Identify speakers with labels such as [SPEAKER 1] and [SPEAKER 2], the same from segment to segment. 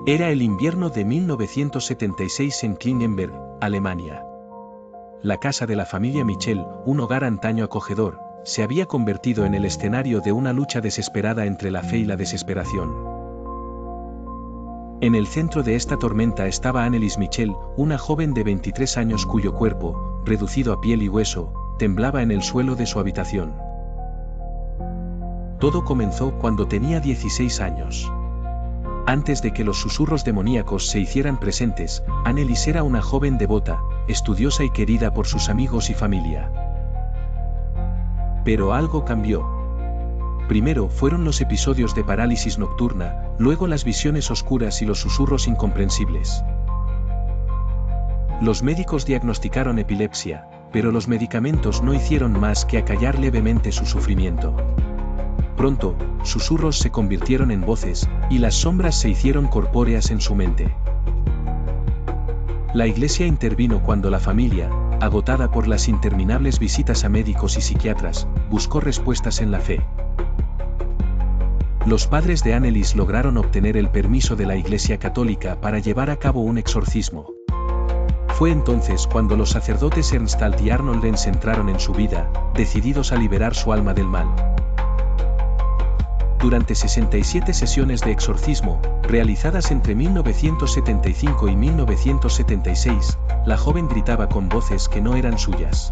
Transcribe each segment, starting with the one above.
[SPEAKER 1] Era el invierno de 1976 en Klingenberg, Alemania. La casa de la familia Michel, un hogar antaño acogedor, se había convertido en el escenario de una lucha desesperada entre la fe y la desesperación. En el centro de esta tormenta estaba Annelies Michel, una joven de 23 años cuyo cuerpo, reducido a piel y hueso, temblaba en el suelo de su habitación. Todo comenzó cuando tenía 16 años. Antes de que los susurros demoníacos se hicieran presentes, Annelies era una joven devota, estudiosa y querida por sus amigos y familia. Pero algo cambió. Primero fueron los episodios de parálisis nocturna, luego las visiones oscuras y los susurros incomprensibles. Los médicos diagnosticaron epilepsia, pero los medicamentos no hicieron más que acallar levemente su sufrimiento. Pronto, susurros se convirtieron en voces, y las sombras se hicieron corpóreas en su mente. La iglesia intervino cuando la familia, agotada por las interminables visitas a médicos y psiquiatras, buscó respuestas en la fe. Los padres de Annelies lograron obtener el permiso de la Iglesia Católica para llevar a cabo un exorcismo. Fue entonces cuando los sacerdotes Ernstalt y Arnold Lenz entraron en su vida, decididos a liberar su alma del mal. Durante 67 sesiones de exorcismo, realizadas entre 1975 y 1976, la joven gritaba con voces que no eran suyas.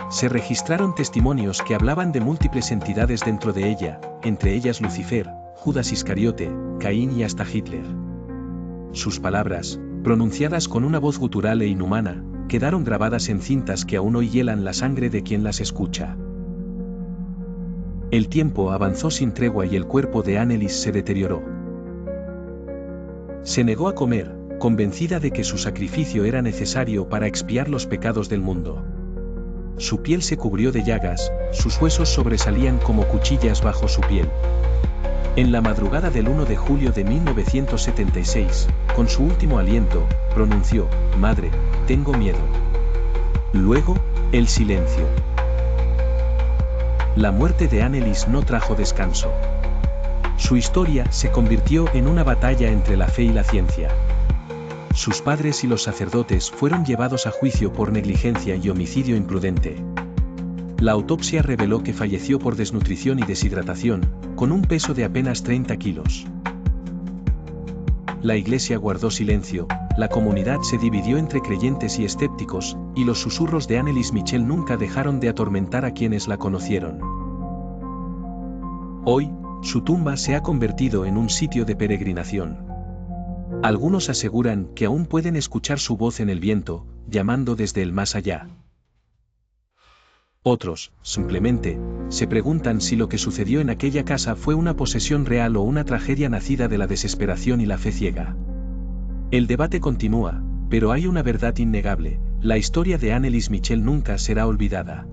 [SPEAKER 1] Se registraron testimonios que hablaban de múltiples entidades dentro de ella, entre ellas Lucifer, Judas Iscariote, Caín y hasta Hitler. Sus palabras, pronunciadas con una voz gutural e inhumana, quedaron grabadas en cintas que aún hoy hielan la sangre de quien las escucha. El tiempo avanzó sin tregua y el cuerpo de Annelies se deterioró. Se negó a comer, convencida de que su sacrificio era necesario para expiar los pecados del mundo. Su piel se cubrió de llagas, sus huesos sobresalían como cuchillas bajo su piel. En la madrugada del 1 de julio de 1976, con su último aliento, pronunció: «Madre, tengo miedo». Luego, el silencio. La muerte de Annelies no trajo descanso. Su historia se convirtió en una batalla entre la fe y la ciencia. Sus padres y los sacerdotes fueron llevados a juicio por negligencia y homicidio imprudente. La autopsia reveló que falleció por desnutrición y deshidratación, con un peso de apenas 30 kilos. La iglesia guardó silencio, la comunidad se dividió entre creyentes y escépticos, y los susurros de Annelies Michel nunca dejaron de atormentar a quienes la conocieron. Hoy, su tumba se ha convertido en un sitio de peregrinación. Algunos aseguran que aún pueden escuchar su voz en el viento, llamando desde el más allá. Otros, simplemente, se preguntan si lo que sucedió en aquella casa fue una posesión real o una tragedia nacida de la desesperación y la fe ciega. El debate continúa, pero hay una verdad innegable: la historia de Annelies Michel nunca será olvidada.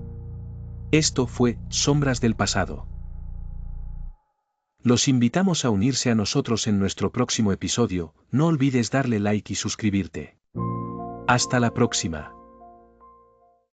[SPEAKER 1] Esto fue Sombras del Pasado. Los invitamos a unirse a nosotros en nuestro próximo episodio. No olvides darle like y suscribirte. Hasta la próxima.